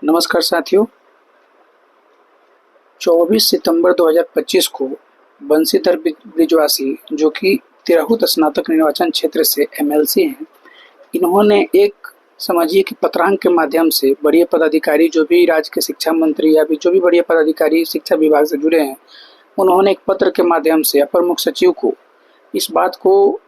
नमस्कार साथियों। 24 सितंबर 2025 को बंशीधर ब्रिजवासी जो कि तिरहुत स्नातक निर्वाचन क्षेत्र से एमएलसी हैं, इन्होंने एक समझिए कि पत्रांक के माध्यम से बड़े पदाधिकारी जो भी राज्य के शिक्षा मंत्री या भी जो भी बड़े पदाधिकारी शिक्षा विभाग से जुड़े हैं, उन्होंने एक पत्र के माध्यम से अपर मुख्य सचिव को इस बात को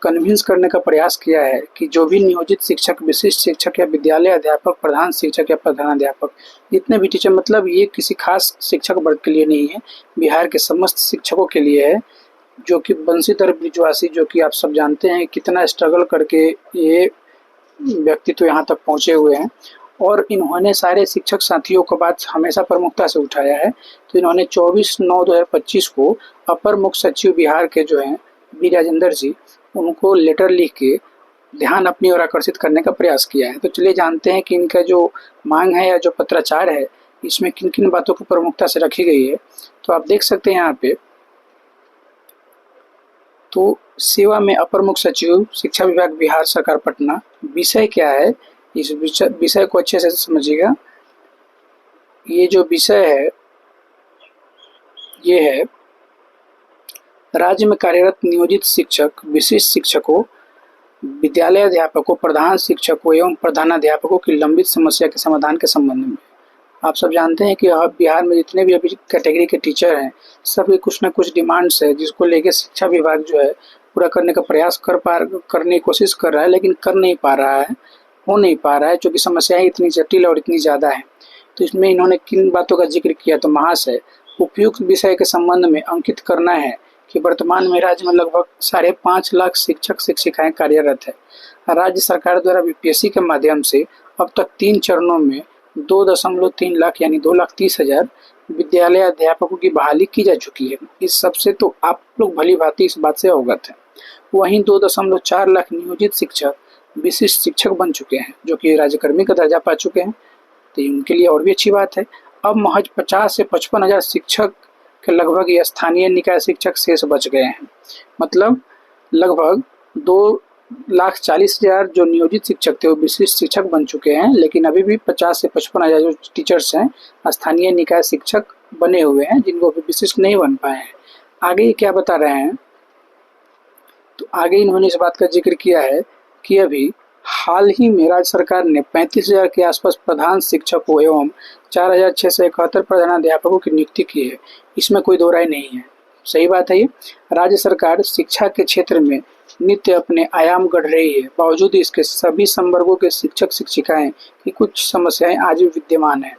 कन्विंस करने का प्रयास किया है कि जो भी नियोजित शिक्षक, विशिष्ट शिक्षक या विद्यालय अध्यापक, प्रधान शिक्षक या प्रधानाध्यापक, जितने भी टीचर, मतलब ये किसी खास शिक्षक वर्ग के लिए नहीं है, बिहार के समस्त शिक्षकों के लिए है। जो कि बंशीधर ब्रिजवासी, जो कि आप सब जानते हैं कितना स्ट्रगल करके ये व्यक्ति तो यहाँ तक पहुँचे हुए हैं, और इन्होंने सारे शिक्षक साथियों को बात हमेशा प्रमुखता से उठाया है। तो इन्होंने 24/9/2025 को अपर मुख्य सचिव बिहार के जो हैं बी राजेंद्र जी, उनको लेटर लिख के ध्यान अपनी ओर आकर्षित करने का प्रयास किया है। तो चलिए जानते हैं कि इनका जो मांग है या जो पत्राचार है, इसमें किन किन बातों को प्रमुखता से रखी गई है। तो आप देख सकते हैं यहाँ पे, तो सेवा में अपर मुख्य सचिव शिक्षा विभाग बिहार सरकार पटना, विषय क्या है, इस विषय को अच्छे से समझिएगा। ये जो विषय है ये है राज्य में कार्यरत नियोजित शिक्षक, विशिष्ट शिक्षकों, विद्यालय अध्यापकों, प्रधान शिक्षकों एवं प्रधानाध्यापकों की लंबित समस्या के समाधान के संबंध में। आप सब जानते हैं कि बिहार में जितने भी अभी कैटेगरी के टीचर हैं, सभी कुछ ना कुछ डिमांड्स है जिसको लेके शिक्षा विभाग जो है पूरा करने का प्रयास करने की कोशिश कर रहा है, लेकिन कर नहीं पा रहा है, हो नहीं पा रहा है, क्योंकि समस्याएं इतनी जटिल और इतनी ज़्यादा है। तो इसमें इन्होंने किन बातों का जिक्र किया, तो महाशय, उपयुक्त विषय के संबंध में अंकित करना है कि वर्तमान में राज्य में लगभग 5.5 लाख शिक्षक शिक्षिकाएं कार्यरत है। राज्य सरकार द्वारा बीपीएससी के माध्यम से अब तक 3 चरणों में 2.3 लाख यानी 2,30,000 विद्यालय अध्यापकों की बहाली की जा चुकी है। इस सबसे तो आप लोग भली भांति इस बात से अवगत हैं। वहीं 2.4 लाख नियोजित शिक्षक, विशिष्ट शिक्षक बन चुके हैं, जो कि राज्यकर्मी का दर्जा पा चुके हैं। तो उनके लिए और भी अच्छी बात है। अब महज 50 से 55 हजार शिक्षक के लगभग ये स्थानीय निकाय शिक्षक शेष बच गए हैं। मतलब लगभग 2,40,000 जो नियोजित शिक्षक थे वो विशिष्ट शिक्षक बन चुके हैं, लेकिन अभी भी 50 से 55 हजार जो टीचर्स हैं स्थानीय निकाय शिक्षक बने हुए हैं, जिनको अभी विशिष्ट नहीं बन पाए हैं। आगे ये क्या बता रहे हैं, तो आगे इन्होंने इस बात का जिक्र किया है कि अभी हाल ही में राज्य सरकार ने 35,000 के आसपास प्रधान शिक्षकों एवं 4,671 प्रधानाध्यापकों की नियुक्ति की है। इसमें कोई दो राय नहीं है, सही बात है। ये राज्य सरकार शिक्षा के क्षेत्र में नित्य अपने आयाम गढ़ रही है, बावजूद इसके सभी संवर्गों के शिक्षक शिक्षिकाएं की कुछ समस्याएं आज भी विद्यमान है,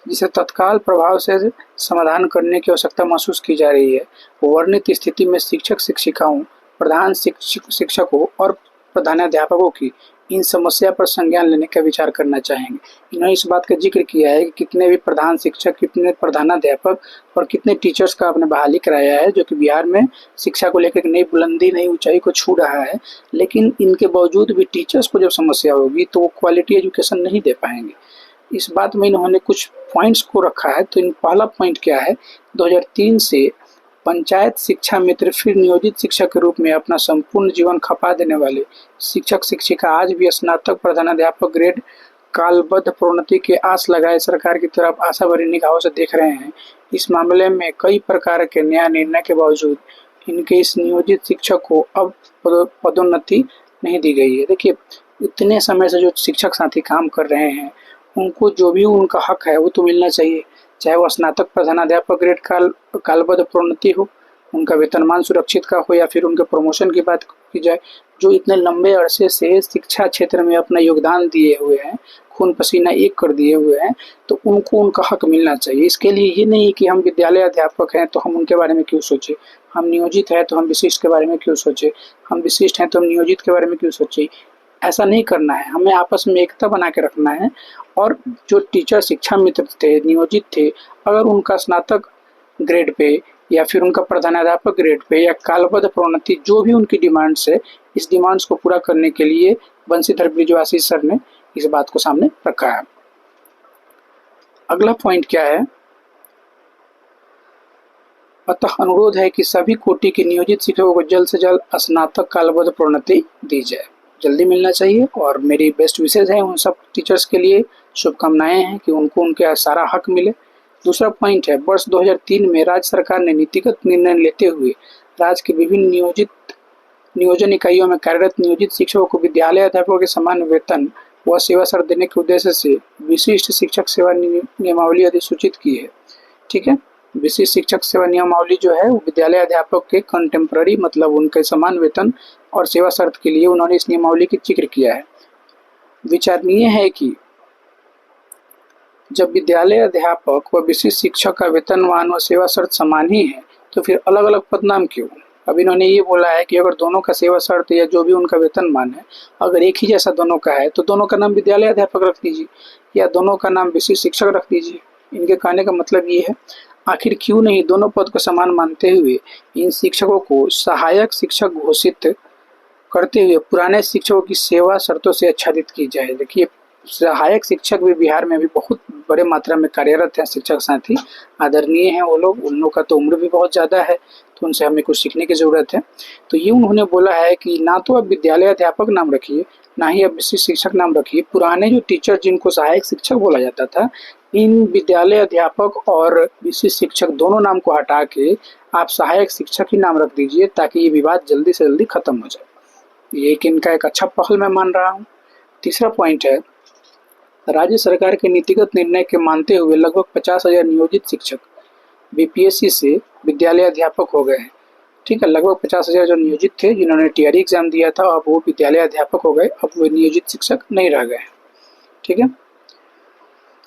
जिसे तत्काल प्रभाव से समाधान करने की आवश्यकता महसूस की जा रही है। वर्णित स्थिति में शिक्षक शिक्षिकाओं, प्रधान शिक्षकों और प्रधानाध्यापकों की इन समस्या पर संज्ञान लेने का विचार करना चाहेंगे। इन्होंने इस बात का जिक्र किया है कि कितने भी प्रधान शिक्षक, कितने प्रधानाध्यापक और कितने टीचर्स का आपने बहाली कराया है, जो कि बिहार में शिक्षा को लेकर नई बुलंदी, नई ऊंचाई को छू रहा है। लेकिन इनके बावजूद भी टीचर्स को जब समस्या होगी तो वो क्वालिटी एजुकेशन नहीं दे पाएंगे। इस बात में इन्होंने कुछ पॉइंट्स को रखा है। तो इन पहला पॉइंट क्या है, 2003 से पंचायत शिक्षा मित्र फिर नियोजित शिक्षक के रूप में अपना संपूर्ण जीवन खपा देने वाले शिक्षक शिक्षिका आज भी स्नातक प्रधानाध्यापक ग्रेड कालबद्ध प्रोन्नति के आस लगाए सरकार की तरफ आशा भरी निगाहों से देख रहे हैं। इस मामले में कई प्रकार के नया निर्णय के बावजूद इनके इस नियोजित शिक्षक को अब पदोन्नति नहीं दी गई है। देखिए, इतने समय से जो शिक्षक साथी काम कर रहे हैं, उनको जो भी उनका हक है वो तो मिलना चाहिए, चाहे वो स्नातक प्रधानाध्यापक ग्रेड कालबद्ध प्रोन्नति हो, उनका वेतनमान सुरक्षित का हो, या फिर उनके प्रमोशन की बात की जाए। जो इतने लंबे अरसे से शिक्षा क्षेत्र में अपना योगदान दिए हुए हैं, खून पसीना एक कर दिए हुए हैं, तो उनको उनका हक मिलना चाहिए। इसके लिए ये नहीं कि हम विद्यालय अध्यापक हैं तो हम उनके बारे में क्यों सोचें, हम नियोजित हैं तो हम विशिष्ट के बारे में क्यों सोचें, हम विशिष्ट हैं तो हम नियोजित के बारे में क्यों सोचें। ऐसा नहीं करना है, हमें आपस में एकता बना के रखना है। और जो टीचर शिक्षा मित्र थे, नियोजित थे, अगर उनका स्नातक ग्रेड पे या फिर उनका प्रधानाध्यापक ग्रेड पे या कालबद्ध प्रोन्नति, जो भी उनकी डिमांड्स है, इस डिमांड्स को पूरा करने के लिए बंशीधर ब्रिजवासी सर ने इस बात को सामने रखा है। अगला पॉइंट क्या है, अतः अनुरोध है कि सभी कोटि के नियोजित शिक्षकों को जल्द से जल्द स्नातक कालबद्ध प्रोन्नति दी जाए। जल्दी मिलना चाहिए और मेरी बेस्ट विशेज़ हैं उन सब टीचर्स के लिए, शुभकामनाएँ हैं कि उनको उनका सारा हक मिले। दूसरा पॉइंट है, वर्ष 2003 में राज्य सरकार ने नीतिगत निर्णय लेते हुए राज्य के विभिन्न नियोजन इकाइयों में कार्यरत नियोजित शिक्षकों को विद्यालय अध्यापकों के समान वेतन व सेवा शर्त देने के उद्देश्य से विशिष्ट शिक्षक सेवा नियमावली अधिसूचित की है। ठीक है, विशिष्ट शिक्षक सेवा नियमावली जो है वो विद्यालय अध्यापक के कंटेम्प्रेरी मतलब उनके समान वेतन और सेवा शर्त के लिए उन्होंने इस नियमावली की जिक्र किया है। विचारणीय है कि जब विद्यालय अध्यापक व विशिष्ट शिक्षक का वेतनमान व सेवा शर्त समान ही है तो फिर अलग अलग पदनाम क्यों? अब इन्होंने ये बोला है कि अगर दोनों का सेवा शर्त या जो भी उनका वेतनमान है अगर एक ही जैसा दोनों का है तो दोनों का नाम विद्यालय अध्यापक रख दीजिए या दोनों का नाम विशिष्ट शिक्षक रख दीजिए। इनके कहने का मतलब ये है, आखिर क्यों नहीं दोनों पद को समान मानते हुए इन शिक्षकों को सहायक शिक्षक घोषित करते हुए पुराने शिक्षकों की सेवा शर्तों से आच्छादित की जाए। देखिए, सहायक शिक्षक भी बिहार में भी बहुत बड़े मात्रा में कार्यरत हैं, शिक्षक साथी आदरणीय हैं वो लोग, उन लोग का तो उम्र भी बहुत ज़्यादा है तो उनसे हमें कुछ सीखने की ज़रूरत है। तो ये उन्होंने बोला है कि ना तो आप विद्यालय अध्यापक नाम रखिए ना ही आप विशिष्ट शिक्षक नाम रखिए, पुराने जो टीचर जिनको सहायक शिक्षक बोला जाता था इन विद्यालय अध्यापक और विशिष्ट शिक्षक दोनों नाम को हटा के आप सहायक शिक्षक ही नाम रख दीजिए ताकि ये विवाद जल्दी से जल्दी खत्म हो जाए। ये इनका एक अच्छा पहल मैं मान रहा हूँ। तीसरा पॉइंट है, राज्य सरकार के नीतिगत निर्णय के मानते हुए लगभग 50,000 नियोजित शिक्षक बीपीएससी से विद्यालय अध्यापक हो गए हैं। ठीक है, लगभग 50,000 जो नियोजित थे जिन्होंने टीआरई एग्जाम दिया था अब वो विद्यालय अध्यापक हो गए, अब वो नियोजित शिक्षक नहीं रह गए। ठीक है,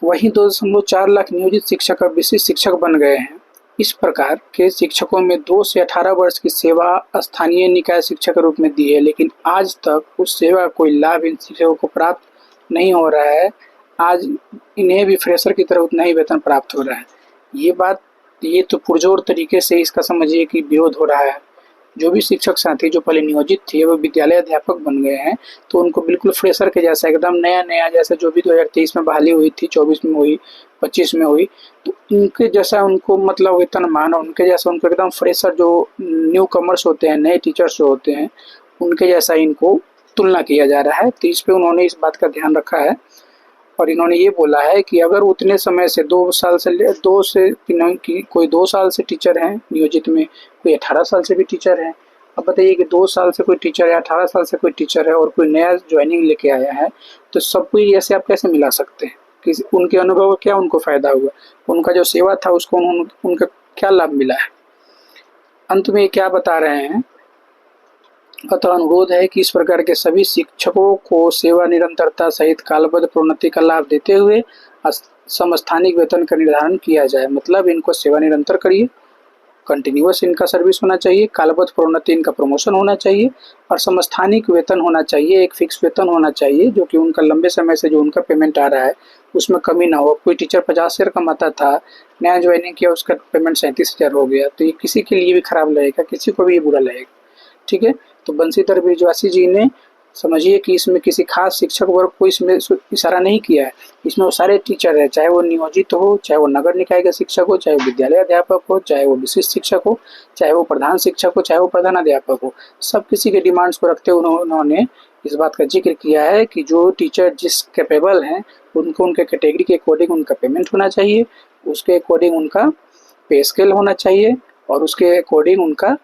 वहीं 2.4 लाख नियोजित शिक्षक अब विशिष्ट शिक्षक बन गए हैं। इस प्रकार के शिक्षकों में 2 से 18 वर्ष की सेवा स्थानीय निकाय शिक्षक के रूप में दी है, लेकिन आज तक उस सेवा का कोई लाभ इन शिक्षकों को प्राप्त नहीं हो रहा है। आज इन्हें भी फ्रेशर की तरह उतना ही वेतन प्राप्त हो रहा है। ये तो पुरजोर तरीके से इसका समझिए कि विरोध हो रहा है। जो भी शिक्षक साथी जो पहले नियोजित थे वो विद्यालय अध्यापक बन गए हैं तो उनको बिल्कुल फ्रेशर के जैसा एकदम नया जैसा जो भी 2023 में बहाली हुई थी, 24 में हुई, 25 में हुई, तो उनके जैसा उनको मतलब वेतनमान, उनके जैसा उनको एकदम फ्रेशर जो न्यू कमर्स होते हैं, नए टीचर्स जो होते हैं उनके जैसा इनको तुलना किया जा रहा है। तो इस पर उन्होंने इस बात का ध्यान रखा है और इन्होंने ये बोला है कि अगर उतने समय से 2 साल से कोई 2 साल से टीचर हैं नियोजित में, कोई 18 साल से भी टीचर हैं। अब बताइए कि 2 साल से कोई टीचर है, 18 साल से कोई टीचर है और कोई नया ज्वाइनिंग लेके आया है, तो सब कोई ऐसे आप कैसे मिला सकते हैं? कि उनके अनुभव का क्या उनको फ़ायदा हुआ, उनका जो सेवा था उसको उनका क्या लाभ मिला है? अंत में क्या बता रहे हैं, अतः अनुरोध है कि इस प्रकार के सभी शिक्षकों को सेवा निरंतरता सहित कालबद्ध प्रोन्नति का लाभ देते हुए समस्थानिक वेतन का निर्धारण किया जाए। मतलब इनको सेवा निरंतर करिए, कंटिन्यूअस इनका सर्विस होना चाहिए, कालबद्ध प्रोन्नति इनका प्रमोशन होना चाहिए और समस्थानिक वेतन होना चाहिए, एक फिक्स वेतन होना चाहिए जो कि उनका लंबे समय से जो उनका पेमेंट आ रहा है उसमें कमी ना हो। कोई टीचर 50,000 कमाता था, नया ज्वाइनिंग किया, उसका पेमेंट 37,000 हो गया, तो ये किसी के लिए भी खराब लगेगा, किसी को भी ये बुरा लगेगा। ठीक है, तो बंशीधर ब्रिजवासी जी ने समझिए कि इसमें किसी खास शिक्षक वर्ग को इसमें इशारा नहीं किया है, इसमें वो सारे टीचर है, चाहे वो नियोजित हो, चाहे वो नगर निकाय के शिक्षक हो, चाहे वो विद्यालय अध्यापक हो, चाहे वो विशिष्ट शिक्षक हो, चाहे वो प्रधान शिक्षक हो, चाहे वो प्रधान अध्यापक हो, सब किसी के डिमांड्स को रखते हुए उन्होंने इस बात का जिक्र किया है कि जो टीचर जिस कैपेबल हैं उनको उनके कैटेगरी के अकॉर्डिंग उनका पेमेंट होना चाहिए, उसके अकॉर्डिंग उनका पे स्केल होना चाहिए और उसके अकॉर्डिंग उनका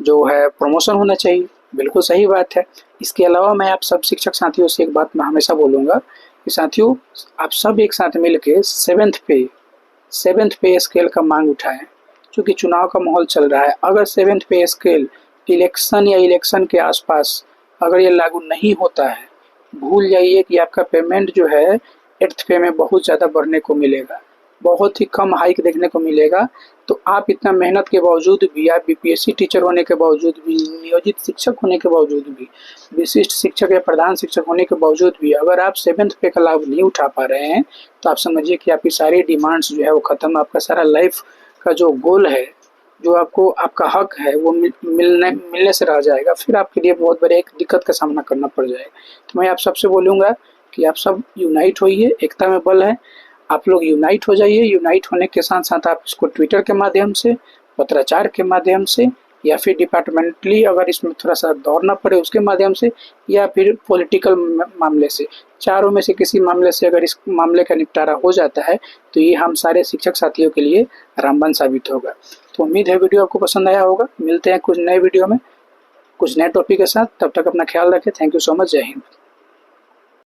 जो है प्रमोशन होना चाहिए। बिल्कुल सही बात है। इसके अलावा मैं आप सब शिक्षक साथियों से एक बात मैं हमेशा बोलूँगा कि साथियों आप सब एक साथ मिल के सेवेंथ पे स्केल का मांग उठाएं, क्योंकि चुनाव का माहौल चल रहा है। अगर सेवेंथ पे स्केल इलेक्शन के आसपास अगर ये लागू नहीं होता है, भूल जाइए कि आपका पेमेंट जो है 8th पे में बहुत ज़्यादा बढ़ने को मिलेगा, बहुत ही कम हाइक देखने को मिलेगा। तो आप इतना मेहनत के बावजूद भी, आप बीपीएससी टीचर होने के बावजूद भी, नियोजित शिक्षक होने के बावजूद भी, विशिष्ट शिक्षक या प्रधान शिक्षक होने के बावजूद भी अगर आप 7th पे का लाभ नहीं उठा पा रहे हैं तो आप समझिए कि आपकी सारी डिमांड्स जो है वो ख़त्म, आपका सारा लाइफ का जो गोल है, जो आपको आपका हक है वो मिलने से रह जाएगा। फिर आपके लिए बहुत बड़े एक दिक्कत का सामना करना पड़ जाएगा। तो मैं आप सबसे बोलूँगा कि आप सब यूनाइट होइए, एकता में बल है। आप लोग यूनाइट हो जाइए। यूनाइट होने के साथ साथ आप इसको ट्विटर के माध्यम से, पत्राचार के माध्यम से या फिर डिपार्टमेंटली अगर इसमें थोड़ा सा दौड़ना पड़े उसके माध्यम से, या फिर पॉलिटिकल मामले से, चारों में से किसी मामले से अगर इस मामले का निपटारा हो जाता है तो ये हम सारे शिक्षक साथियों के लिए रामबाण साबित होगा। तो उम्मीद है वीडियो आपको पसंद आया होगा। मिलते हैं कुछ नए वीडियो में कुछ नए टॉपिक के साथ, तब तक अपना ख्याल रखें। Thank you so much. जय हिंद।